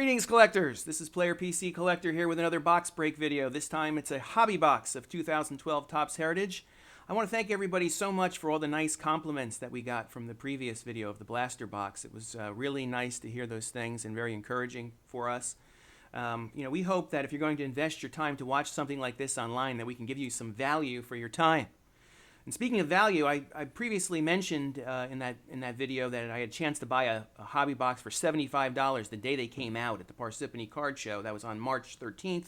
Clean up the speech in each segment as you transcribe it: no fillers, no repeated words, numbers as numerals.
Greetings, collectors! This is Player PC Collector here with another box break video. This time it's a hobby box of 2012 Topps Heritage. I want to thank everybody so much for all the nice compliments that we got from the previous video of the blaster box. It was really nice to hear those things and very encouraging for us. We hope that if you're going to invest your time to watch something like this online, that we can give you some value for your time. And speaking of value, I previously mentioned in that video that I had a chance to buy a hobby box for $75 the day they came out at the Parsippany Card Show. That was on March 13th.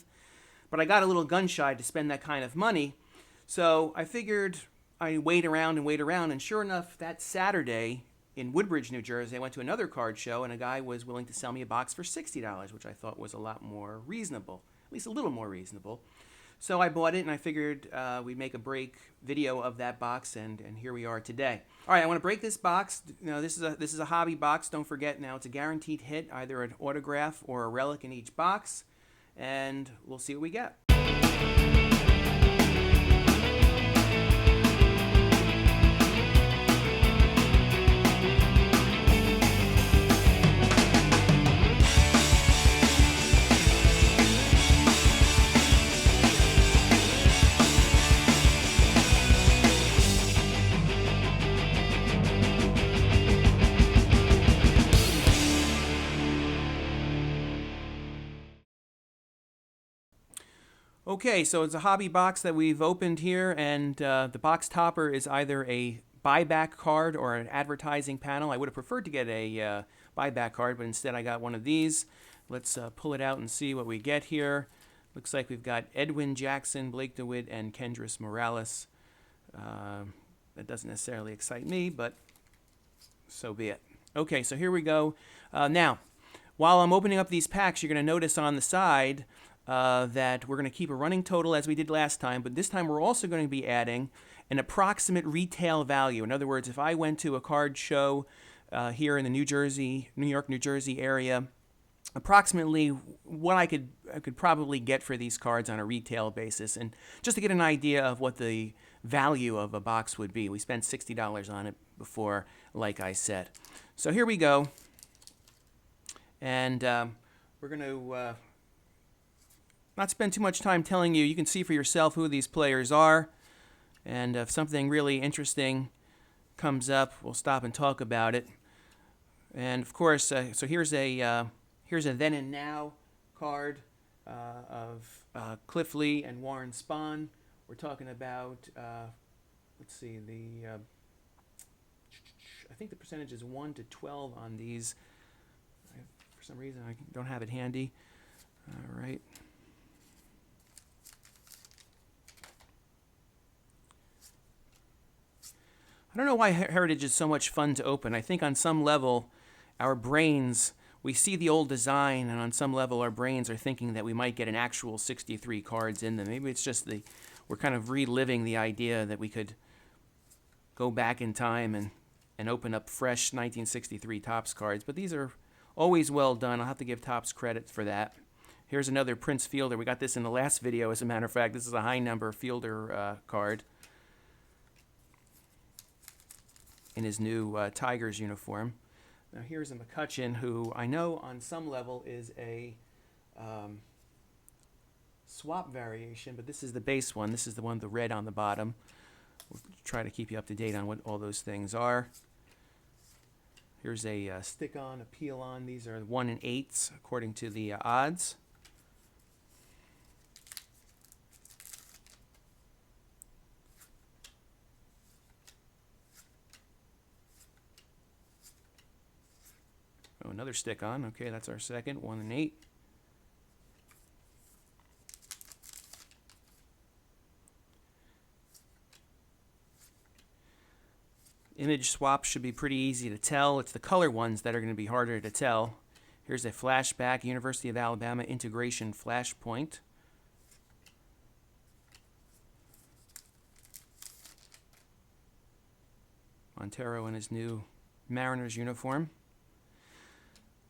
But I got a little gun shy to spend that kind of money, so I figured I'd wait around, and sure enough, that Saturday in Woodbridge, New Jersey, I went to another card show, and a guy was willing to sell me a box for $60, which I thought was a lot more reasonable, at least a little more reasonable. So I bought it, and I figured we'd make a break video of that box, and here we are today. All right, I want to break this box. This is a hobby box. Don't forget, now it's a guaranteed hit, either an autograph or a relic in each box, and we'll see what we get. Okay, so it's a hobby box that we've opened here, and the box topper is either a buyback card or an advertising panel. I would have preferred to get a buyback card, but instead I got one of these. Let's pull it out and see what we get here. Looks like we've got Edwin Jackson, Blake DeWitt, and Kendrys Morales. That doesn't necessarily excite me, but so be it. Okay, so here we go. Now, while I'm opening up these packs, you're going to notice on the side that we're going to keep a running total as we did last time, but this time we're also going to be adding an approximate retail value. In other words, if I went to a card show here in the New York, New Jersey area, approximately what I could probably get for these cards on a retail basis, and just to get an idea of what the value of a box would be. We spent $60 on it before, like I said. So here we go, and we're going to not spend too much time telling you. You can see for yourself who these players are, and if something really interesting comes up, we'll stop and talk about it. And of course, so here's a then and now card of Cliff Lee and Warren Spahn. We're talking about let's see, I think the percentage is 1 to 12 on these. For some reason, I don't have it handy. All right. I don't know why Heritage is so much fun to open. I think on some level, our brains, we see the old design, and on some level, our brains are thinking that we might get an actual 63 cards in them. Maybe it's just we're kind of reliving the idea that we could go back in time and open up fresh 1963 Topps cards. But these are always well done. I'll have to give Topps credit for that. Here's another Prince Fielder. We got this in the last video, as a matter of fact. This is a high number Fielder card in his new Tigers uniform. Now here's a McCutcheon, who I know on some level is a swap variation, but this is the base one. This is the one with the red on the bottom. We'll try to keep you up to date on what all those things are. Here's a stick-on, a peel-on. These are 1 in 8s according to the odds. Oh, another stick-on. Okay, that's our second, 1 in 8. Image swaps should be pretty easy to tell. It's the color ones that are going to be harder to tell. Here's a flashback, University of Alabama integration flashpoint. Montero in his new Mariners uniform.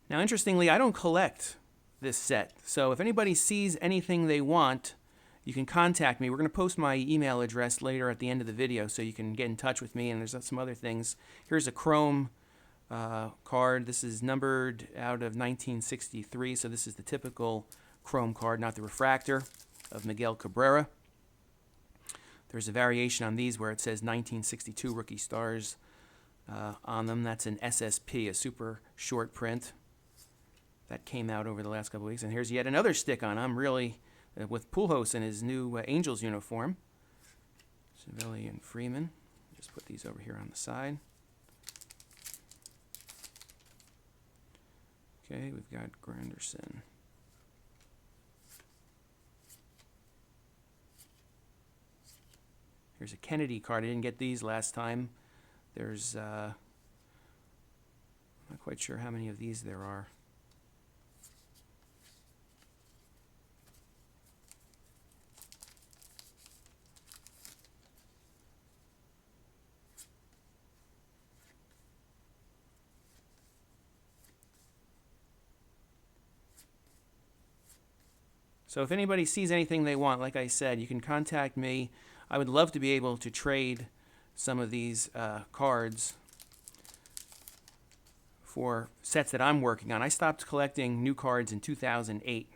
Now, interestingly, I don't collect this set, so if anybody sees anything they want, you can contact me. We're going to post my email address later at the end of the video so you can get in touch with me, and there's some other things. Here's a chrome card. This is numbered out of 1963, so this is the typical chrome card, not the refractor, of Miguel Cabrera. There's a variation on these where it says 1962 Rookie Stars on them. That's an SSP, a super short print. That came out over the last couple of weeks. And here's yet another stick on. I'm really with Pujols in his new Angels uniform. Savelli and Freeman. Just put these over here on the side. Okay, we've got Granderson. Here's a Kennedy card. I didn't get these last time. There's, I'm not quite sure how many of these there are. So if anybody sees anything they want, like I said, you can contact me. I would love to be able to trade some of these cards for sets that I'm working on. I stopped collecting new cards in 2008.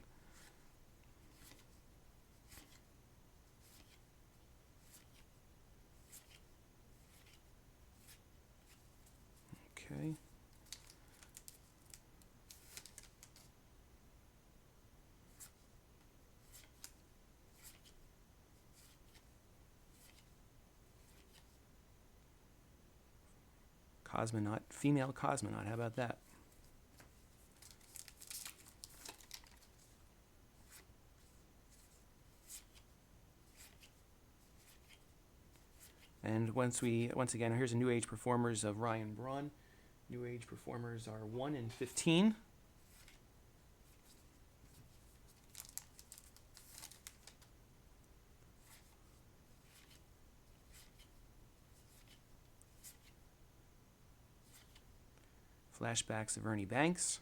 Okay. Cosmonaut, female cosmonaut, how about that? And once again, here's a New Age Performers of Ryan Braun. New Age Performers are 1 in 15. Flashbacks of Ernie Banks.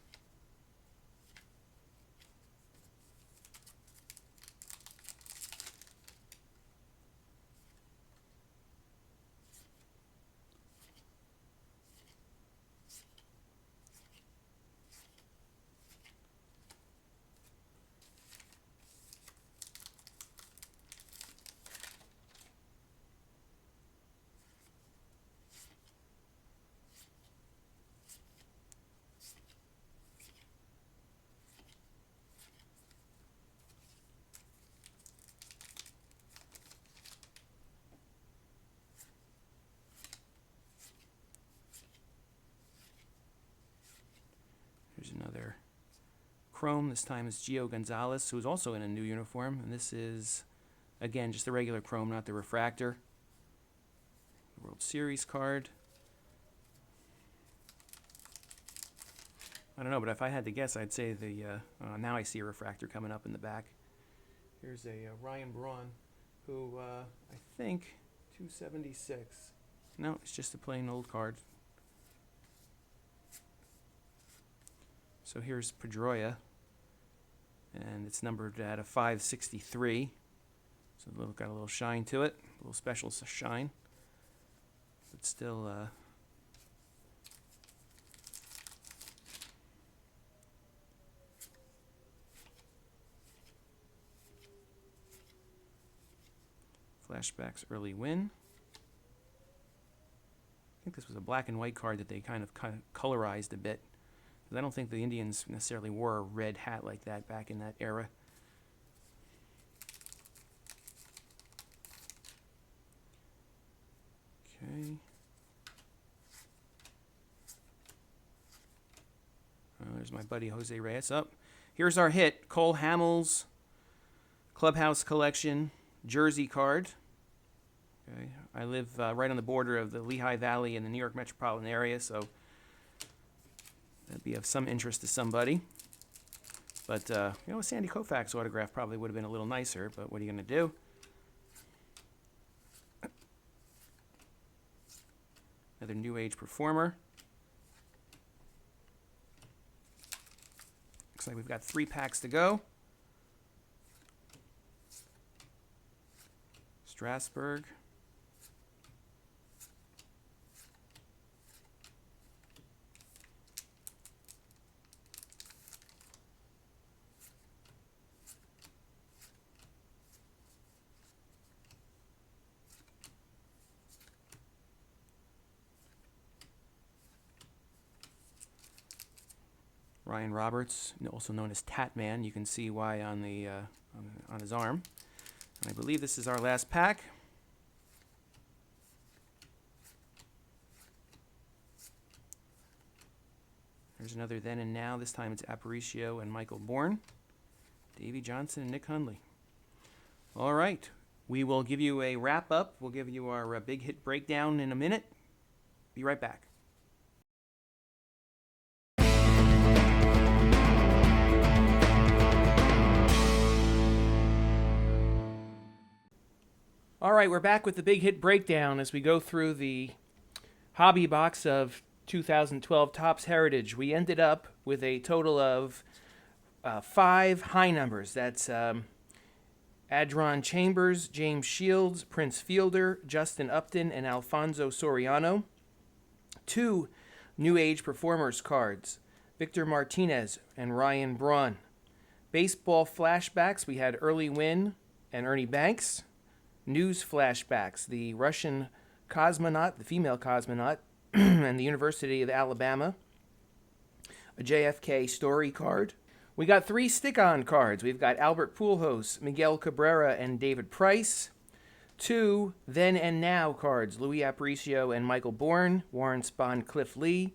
Here's another chrome. This time is Gio Gonzalez, who's also in a new uniform. And this is, again, just the regular chrome, not the refractor. World Series card. I don't know, but if I had to guess, I'd say the, now I see a refractor coming up in the back. Here's a Ryan Braun, who I think 276. No, it's just a plain old card. So here's Pedroia, and it's numbered at a 563. So got a little shine to it, a little special shine, but still Flashbacks Early Win. I think this was a black and white card that they kind of colorized a bit. I don't think the Indians necessarily wore a red hat like that back in that era. Okay. There's my buddy Jose Reyes. Up. Here's our hit, Cole Hamels Clubhouse Collection jersey card. Okay. I live right on the border of the Lehigh Valley in the New York metropolitan area, so that'd be of some interest to somebody. But, you know, a Sandy Koufax autograph probably would have been a little nicer, but what are you going to do? Another New Age Performer. Looks like we've got 3 packs to go. Strasburg. Ryan Roberts, also known as Tatman. You can see why on the on his arm. And I believe this is our last pack. There's another Then and Now. This time it's Aparicio and Michael Bourne, Davey Johnson and Nick Hundley. All right. We will give you a wrap-up. We'll give you our big hit breakdown in a minute. Be right back. All right, we're back with the big hit breakdown as we go through the hobby box of 2012 Topps Heritage. We ended up with a total of 5 high numbers. That's Adron Chambers, James Shields, Prince Fielder, Justin Upton, and Alfonso Soriano. 2 New Age Performers cards, Victor Martinez and Ryan Braun. Baseball flashbacks, we had Early Wynn and Ernie Banks. News flashbacks, the Russian cosmonaut, the female cosmonaut, and the University of Alabama. A JFK story card. We got 3 stick-on cards. We've got Albert Pujols, Miguel Cabrera, and David Price. 2 Then and Now cards, Louis Aparicio and Michael Bourne, Warren Spahn, Cliff Lee.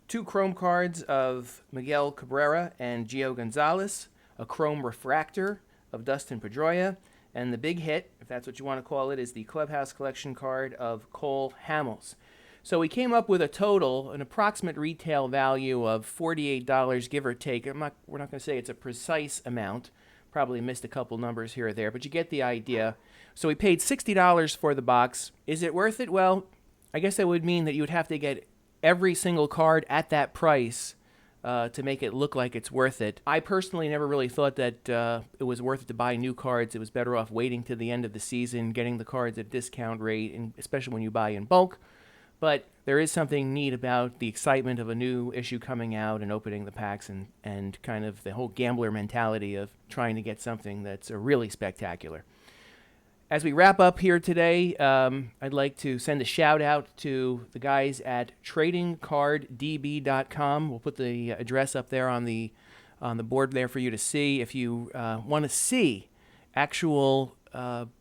2 chrome cards of Miguel Cabrera and Gio Gonzalez. A chrome refractor of Dustin Pedroia. And the big hit, if that's what you want to call it, is the Clubhouse Collection card of Cole Hamels. So we came up with a total, an approximate retail value of $48, give or take. We're not going to say it's a precise amount. Probably missed a couple numbers here or there, but you get the idea. So we paid $60 for the box. Is it worth it? Well, I guess that would mean that you would have to get every single card at that price to make it look like it's worth it. I personally never really thought that it was worth it to buy new cards. It was better off waiting to the end of the season, getting the cards at discount rate, and especially when you buy in bulk. But there is something neat about the excitement of a new issue coming out and opening the packs and kind of the whole gambler mentality of trying to get something that's really spectacular. As we wrap up here today, I'd like to send a shout out to the guys at tradingcarddb.com. We'll put the address up there on the board there for you to see. If you want to see actual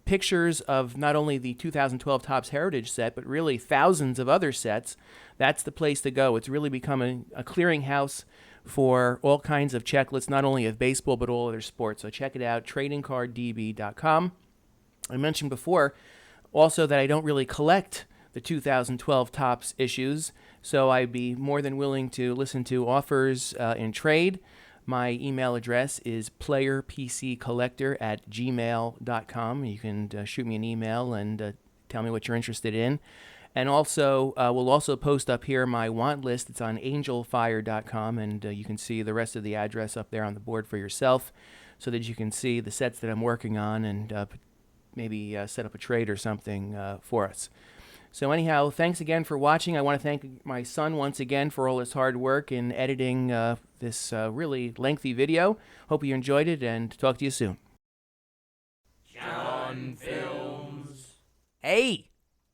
pictures of not only the 2012 Topps Heritage set, but really thousands of other sets, that's the place to go. It's really becoming a clearinghouse for all kinds of checklists, not only of baseball, but all other sports. So check it out, tradingcarddb.com. I mentioned before also that I don't really collect the 2012 Topps issues, so I'd be more than willing to listen to offers in trade. My email address is playerpccollector@gmail.com. You can shoot me an email and tell me what you're interested in. And also, we'll also post up here my want list. It's on angelfire.com, and you can see the rest of the address up there on the board for yourself so that you can see the sets that I'm working on and maybe set up a trade or something for us. So anyhow, thanks again for watching. I want to thank my son once again for all his hard work in editing this really lengthy video. Hope you enjoyed it, and talk to you soon. John Films. Hey!